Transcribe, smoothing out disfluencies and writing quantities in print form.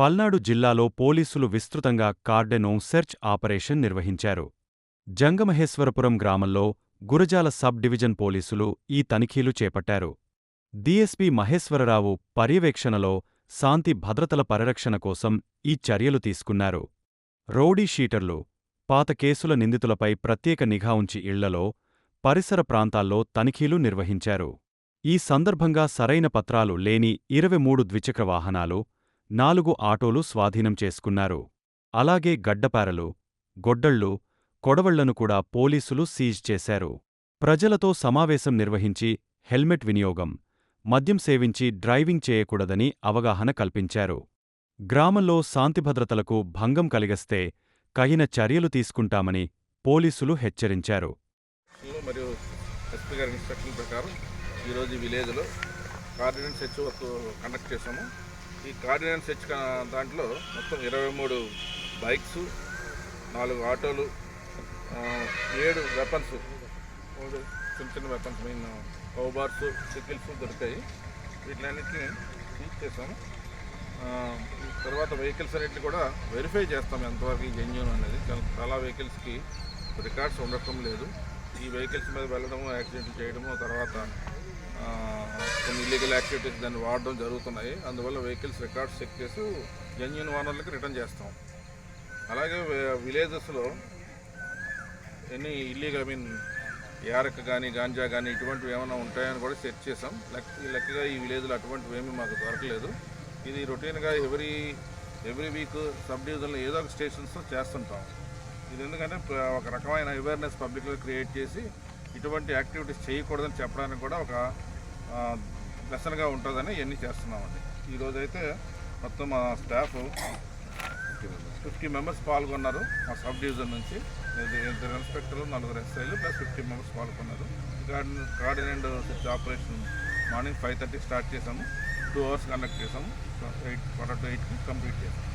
పల్నాడు జిల్లాలో పోలీసులు విస్తృతంగా కార్డెనో సెర్చ్ ఆపరేషన్ నిర్వహించారు. జంగమహేశ్వరపురం గ్రామంలో గురజాల సబ్ డివిజన్ పోలీసులు ఈ తనిఖీలు చేపట్టారు. డీఎస్పీ మహేశ్వరరావు పర్యవేక్షణలో శాంతి భద్రతల పరిరక్షణ కోసం ఈ చర్యలు తీసుకున్నారు. రౌడీ షీటర్లు, పాత కేసుల నిందితులపై ప్రత్యేక నిఘా ఉంచి ఇళ్లలో, పరిసర ప్రాంతాల్లో తనిఖీలు నిర్వహించారు. ఈ సందర్భంగా సరైన పత్రాలు లేని 23 ద్విచక్ర వాహనాలు, 4 ఆటోలు స్వాధీనం చేసుకున్నారు. అలాగే గడ్డపారలు, గొడ్డళ్లు, కొడవళ్లను కూడా పోలీసులు సీజ్ చేశారు. ప్రజలతో సమావేశం నిర్వహించి హెల్మెట్ వినియోగం, మద్యం సేవించి డ్రైవింగ్ చేయకూడదని అవగాహన కల్పించారు. గ్రామంలో శాంతిభద్రతలకు భంగం కలిగిస్తే కఠిన చర్యలు తీసుకుంటామని పోలీసులు హెచ్చరించారు. మరియు ఎస్పీ గారి ఇన్స్ట్రక్షన్ ప్రకారం ఈరోజు విలేజ్లో కార్డినెన్స్ సెర్చ్ వర్క్ కండక్ట్ చేశాము. ఈ కార్డినెన్స్ సెర్చ్ దాంట్లో మొత్తం 23 బైక్స్, 4 ఆటోలు, 7 వెపన్స్, చిన్న చిన్న వెపన్స్, మెయిన్ కౌబార్స్, సికిల్స్ దొరికాయి. వీటిలన్నింటినీ సీజ్ చేసాము. తర్వాత వెహికల్స్ అన్నింటినీ కూడా వెరిఫై చేస్తాం ఎంతవరకు జెన్యూన్ అనేది. చాలా వెహికల్స్కి రికార్డ్స్ ఉండటం లేదు. ఈ వెహికల్స్ మీద వెళ్ళడము, యాక్సిడెంట్లు చేయడము, తర్వాత కొన్ని ఇల్లీగల్ యాక్టివిటీస్ దాన్ని వాడడం జరుగుతున్నాయి. అందువల్ల వెహికల్స్ రికార్డ్స్ చెక్ చేసి జెన్యూన్ ఓనర్లకి రిటర్న్ చేస్తాం. అలాగే విలేజెస్లో ఎన్ని ఇల్లీగల్ యారక్ కానీ, గాంజా కానీ ఇటువంటివి ఏమైనా ఉంటాయని కూడా చెక్ చేసాం. లక్కీగా ఈ విలేజ్లో అటువంటివి ఏమీ మాకు దొరకలేదు. ఇది రొటీన్గా ఎవ్రీ వీక్ సబ్ డివిజన్లో ఏదో ఒక స్టేషన్స్లో చేస్తుంటాం. ఇది ఎందుకంటే ఒక రకమైన అవేర్నెస్ పబ్లిక్లో క్రియేట్ చేసి ఇటువంటి యాక్టివిటీస్ చేయకూడదని చెప్పడానికి కూడా ఒక లెసన్గా ఉంటుందని ఇవన్నీ చేస్తున్నామండి. ఈరోజైతే మొత్తం మా స్టాఫ్ 50 మెంబర్స్ పాల్గొన్నారు. మా సబ్ డివిజన్ నుంచి 2 ఇన్స్పెక్టర్లు, 4 ఎస్ఐలు ప్లస్ 50 మెంబర్స్ పాల్గొన్నారు. కార్డినెంట్ సెర్చ్ ఆపరేషన్ మార్నింగ్ 5:30 స్టార్ట్ చేసాము. 2 అవర్స్ కండక్ట్ చేసాము. 8:45కి కంప్లీట్ చేసాము.